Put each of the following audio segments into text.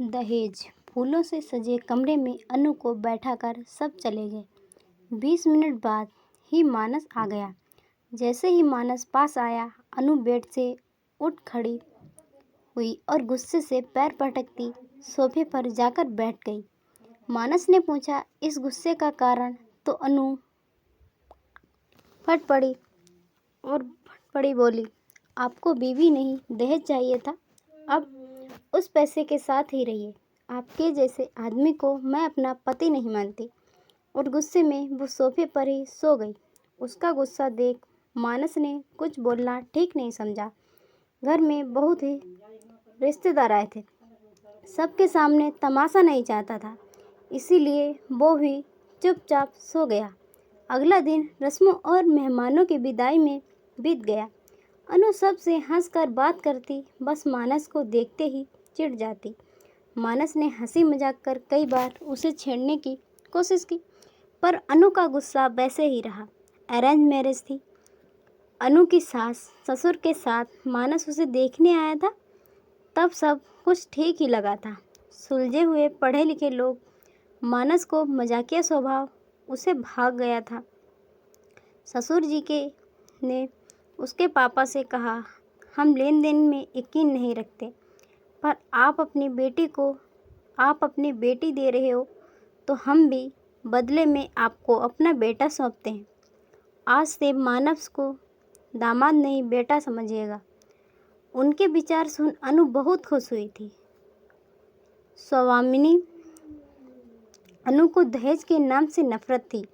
दहेज। फूलों से सजे कमरे में अनु को बैठाकर सब चले गए। 20 मिनट बाद ही मानस आ गया। जैसे ही मानस पास आया, अनु बेड से उठ खड़ी हुई और गुस्से से पैर पटकती सोफे पर जाकर बैठ गई। मानस ने पूछा, इस गुस्से का कारण? तो अनु फट पड़ी बोली, आपको बीवी नहीं दहेज चाहिए था, अब उस पैसे के साथ ही रहिए। आपके जैसे आदमी को मैं अपना पति नहीं मानती। और गुस्से में वो सोफे पर ही सो गई। उसका गुस्सा देख मानस ने कुछ बोलना ठीक नहीं समझा। घर में बहुत ही रिश्तेदार आए थे, सबके सामने तमाशा नहीं चाहता था, इसीलिए वो भी चुपचाप सो गया। अगला दिन रस्मों और मेहमानों की विदाई में बीत गया। अनु सबसे हंसकर बात करती, बस मानस को देखते ही चिढ़ जाती। मानस ने हंसी मजाक कर कई बार उसे छेड़ने की कोशिश की, पर अनु का गुस्सा वैसे ही रहा। अरेंज मैरिज थी। अनु की सास ससुर के साथ मानस उसे देखने आया था, तब सब कुछ ठीक ही लगा था। सुलझे हुए पढ़े लिखे लोग, मानस को मजाकिया स्वभाव उसे भाग गया था। ससुर जी ने उसके पापा से कहा, हम लेन देन में यकीन नहीं रखते, पर आप अपनी बेटी दे रहे हो तो हम भी बदले में आपको अपना बेटा सौंपते हैं। आज से मानस को दामाद नहीं बेटा समझिएगा। उनके विचार सुन अनु बहुत खुश हुई थी। स्वामिनी अनु को दहेज के नाम से नफरत थी।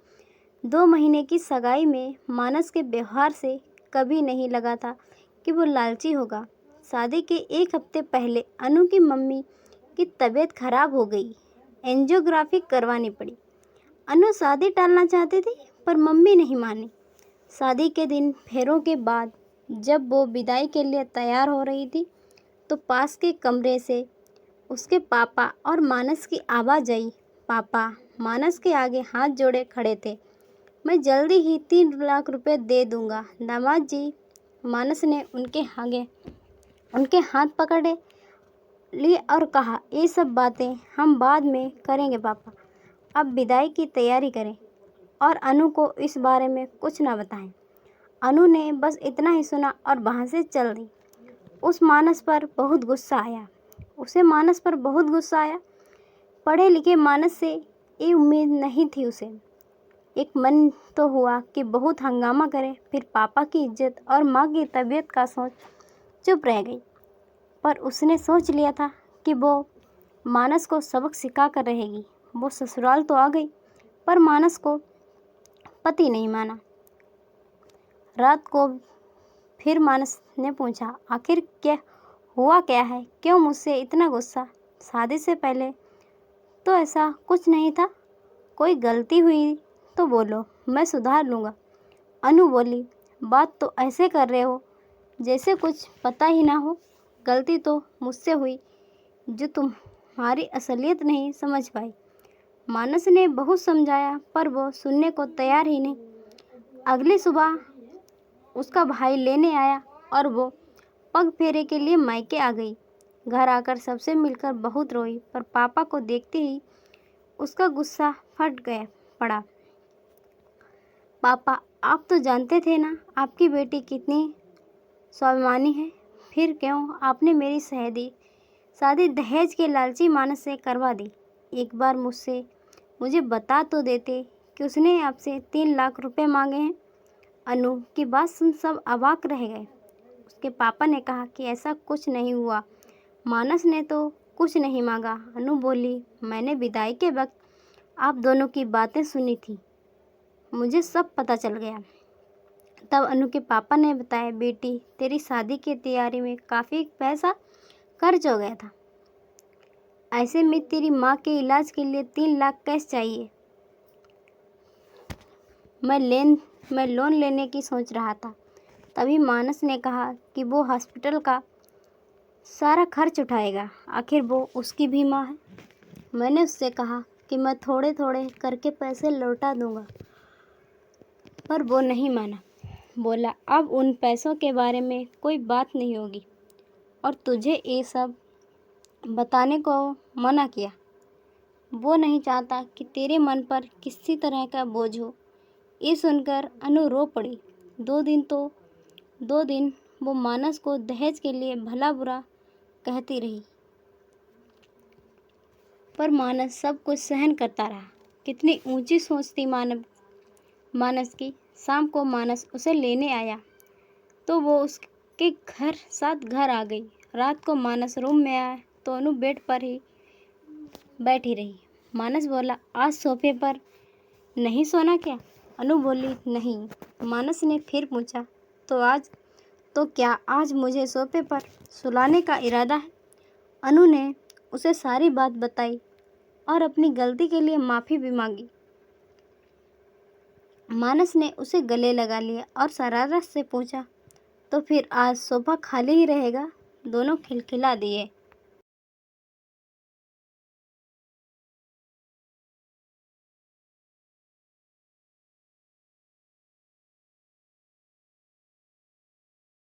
2 महीने की सगाई में मानस के व्यवहार से कभी नहीं लगा था कि वो लालची होगा। शादी के 1 हफ्ते पहले अनु की मम्मी की तबीयत खराब हो गई। एंजियोग्राफी करवानी पड़ी। अनु शादी टालना चाहती थी, पर मम्मी नहीं मानी। शादी के दिन फेरों के बाद जब वो विदाई के लिए तैयार हो रही थी, तो पास के कमरे से उसके पापा और मानस की आवाज़ आई। पापा मानस के आगे हाथ जोड़े खड़े थे। मैं जल्दी ही 3 लाख रुपए दे दूंगा दामाद जी। मानस ने उनके हाथ पकड़े लिए और कहा, ये सब बातें हम बाद में करेंगे पापा, अब विदाई की तैयारी करें और अनु को इस बारे में कुछ ना बताएं। अनु ने बस इतना ही सुना और वहाँ से चल दी। उसे मानस पर बहुत गुस्सा आया। पढ़े लिखे मानस से ये उम्मीद नहीं थी उसे। एक मन तो हुआ कि बहुत हंगामा करे, फिर पापा की इज्जत और माँ की तबीयत का सोच चुप रह गई। पर उसने सोच लिया था कि वो मानस को सबक सिखा कर रहेगी। वो ससुराल तो आ गई, पर मानस को पति नहीं माना। रात को फिर मानस ने पूछा, आखिर क्या है, क्यों मुझसे इतना गुस्सा? शादी से पहले तो ऐसा कुछ नहीं था। कोई गलती हुई तो बोलो, मैं सुधार लूँगा। अनु बोली, बात तो ऐसे कर रहे हो जैसे कुछ पता ही ना हो। गलती तो मुझसे हुई जो तुम्हारी असलियत नहीं समझ पाई। मानस ने बहुत समझाया, पर वो सुनने को तैयार ही नहीं। अगली सुबह उसका भाई लेने आया और वो पग फेरे के लिए मायके आ गई। घर आकर सबसे मिलकर बहुत रोई, पर पापा को देखते ही उसका गुस्सा पड़ा। पापा, आप तो जानते थे ना आपकी बेटी कितनी स्वाभिमानी है, फिर क्यों आपने मेरी शादी दहेज के लालची मानस से करवा दी? एक बार मुझे बता तो देते कि उसने आपसे 3 लाख रुपए मांगे हैं। अनु की बात सुन सब अवाक रह गए। उसके पापा ने कहा कि ऐसा कुछ नहीं हुआ, मानस ने तो कुछ नहीं मांगा। अनु बोली, मैंने विदाई के वक्त आप दोनों की बातें सुनी थी, मुझे सब पता चल गया। तब अनु के पापा ने बताया, बेटी तेरी शादी की तैयारी में काफ़ी पैसा खर्च हो गया था। ऐसे में तेरी माँ के इलाज के लिए 3 लाख कैश चाहिए। मैं लोन लेने की सोच रहा था। तभी मानस ने कहा कि वो हॉस्पिटल का सारा खर्च उठाएगा, आखिर वो उसकी भी माँ है। मैंने उससे कहा कि मैं थोड़े थोड़े करके पैसे लौटा दूंगा, पर वो नहीं माना। बोला, अब उन पैसों के बारे में कोई बात नहीं होगी और तुझे ये सब बताने को मना किया। वो नहीं चाहता कि तेरे मन पर किसी तरह का बोझ हो। ये सुनकर अनु रो पड़ी। 2 दिन वो मानस को दहेज के लिए भला बुरा कहती रही, पर मानस सब कुछ सहन करता रहा। कितनी ऊंची सोच थी मानस की। शाम को मानस उसे लेने आया तो वो उसके साथ घर आ गई। रात को मानस रूम में आया तो अनु बेड पर ही बैठी रही। मानस बोला, आज सोफे पर नहीं सोना क्या? अनु बोली, नहीं। मानस ने फिर पूछा, तो क्या आज मुझे सोफे पर सुलाने का इरादा है? अनु ने उसे सारी बात बताई और अपनी गलती के लिए माफ़ी भी मांगी। मानस ने उसे गले लगा लिया और शरारत से पूछा, तो फिर आज सोफा खाली ही रहेगा? दोनों खिलखिला दिए।